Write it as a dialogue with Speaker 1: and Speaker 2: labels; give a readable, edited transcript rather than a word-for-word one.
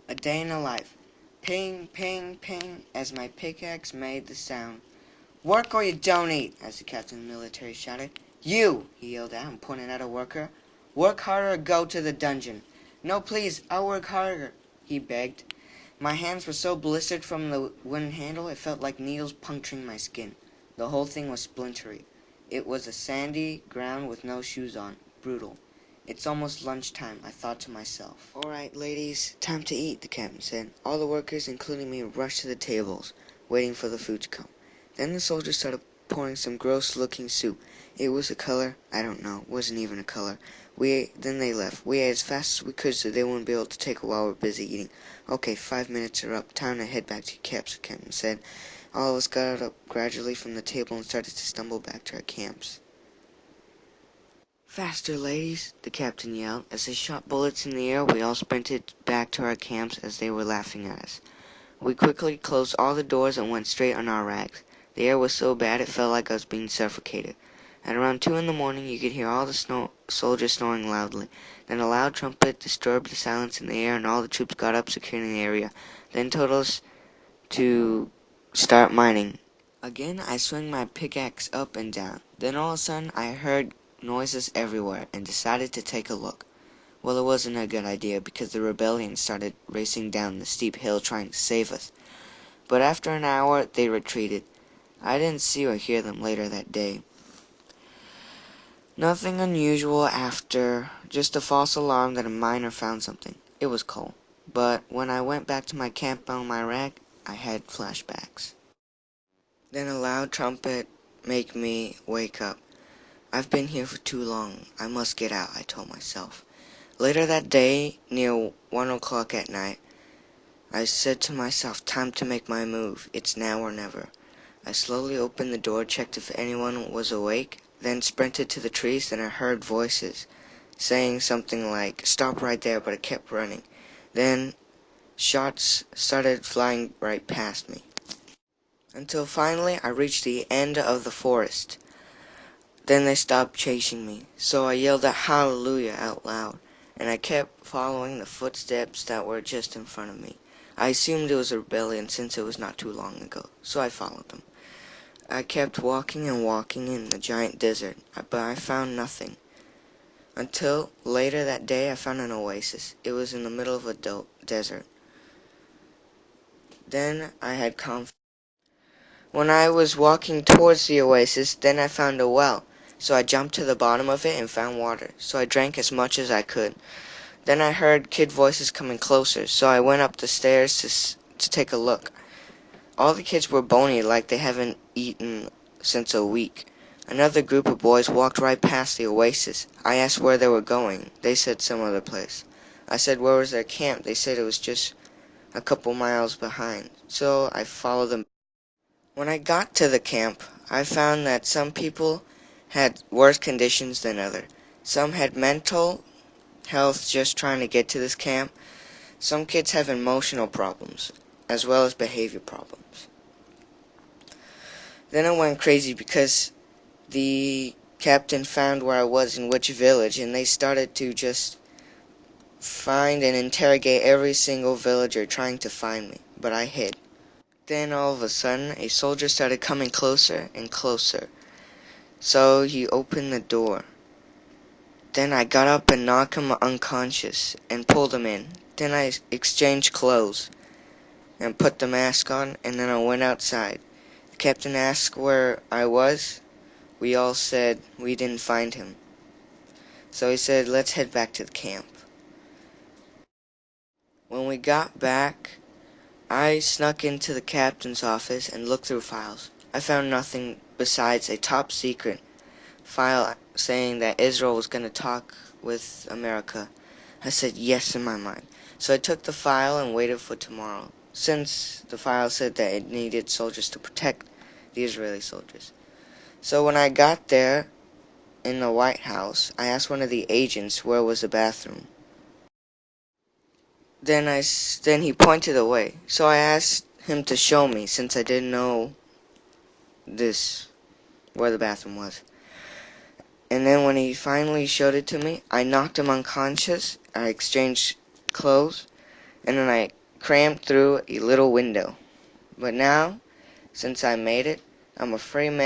Speaker 1: A day in the life. Ping, ping, ping, as my pickaxe made the sound. Work or you don't eat, as the captain of the military shouted. You, he yelled out and pointed at a worker. Work harder or go to the dungeon. No, please, I'll work harder, he begged. My hands were so blistered from the wooden handle it felt like needles puncturing my skin. The whole thing was splintery. It was a sandy ground with no shoes on. Brutal. It's almost lunchtime, I thought to myself. All right, ladies, time to eat, the captain said. All the workers, including me, rushed to the tables, waiting for the food to come. Then the soldiers started pouring some gross-looking soup. It was a color, I don't know, wasn't even a color. Then they left. We ate as fast as we could so they wouldn't be able to take it while we're busy eating. Okay, 5 minutes are up. Time to head back to your camps, the captain said. All of us got up gradually from the table and started to stumble back to our camps. Faster, ladies, the captain yelled. As they shot bullets in the air, we all sprinted back to our camps as they were laughing at us. We quickly closed all the doors and went straight on our rags. The air was so bad it felt like I was being suffocated. At around 2 in the morning you could hear all the soldiers snoring loudly. Then a loud trumpet disturbed the silence in the air and all the troops got up securing the area. Then told us to start mining. Again I swung my pickaxe up and down. Then all of a sudden I heard noises everywhere and decided to take a look. Well, it wasn't a good idea because the rebellion started racing down the steep hill trying to save us. But after an hour they retreated. I didn't see or hear them later that day. Nothing unusual after, just a false alarm that a miner found something. It was coal. But when I went back to my camp on my rag, I had flashbacks. Then a loud trumpet made me wake up. I've been here for too long. I must get out, I told myself. Later that day, near 1 o'clock at night, I said to myself, time to make my move. It's now or never. I slowly opened the door, checked if anyone was awake, then sprinted to the trees. Then I heard voices saying something like, stop right there, but I kept running. Then shots started flying right past me. Until finally I reached the end of the forest. Then they stopped chasing me, so I yelled out hallelujah out loud, and I kept following the footsteps that were just in front of me. I assumed it was a rebellion since it was not too long ago, so I followed them. I kept walking and walking in the giant desert, but I found nothing. Until later that day I found an oasis. It was in the middle of a desert. Then I had confidence. When I was walking towards the oasis, then I found a well. So I jumped to the bottom of it and found water. So I drank as much as I could. Then I heard kid voices coming closer, so I went up the stairs to take a look. All the kids were bony like they haven't eaten since a week. Another group of boys walked right past the oasis. I asked where they were going. They said some other place. I said where was their camp. They said it was just a couple miles behind. So I followed them. When I got to the camp, I found that some people had worse conditions than others. Some had mental health just trying to get to this camp. Some kids have emotional problems, as well as behavior problems. Then I went crazy because the captain found where I was in which village, and they started to just find and interrogate every single villager trying to find me, but I hid. Then all of a sudden, a soldier started coming closer and closer. So he opened the door. Then I got up and knocked him unconscious and pulled him in. Then I exchanged clothes and put the mask on, and then I went outside. The captain asked where I was. We all said we didn't find him. So he said, let's head back to the camp. When we got back, I snuck into the captain's office and looked through files. I found nothing besides a top secret file saying that Israel was going to talk with America. I said yes in my mind. So I took the file and waited for tomorrow, since the file said that it needed soldiers to protect the Israeli soldiers. So when I got there in the White House, I asked one of the agents where was the bathroom. Then he pointed away. So I asked him to show me, since I didn't know where the bathroom was. And then when he finally showed it to me, I knocked him unconscious. I exchanged clothes, and then I crammed through a little window. But now, since I made it, I'm a free man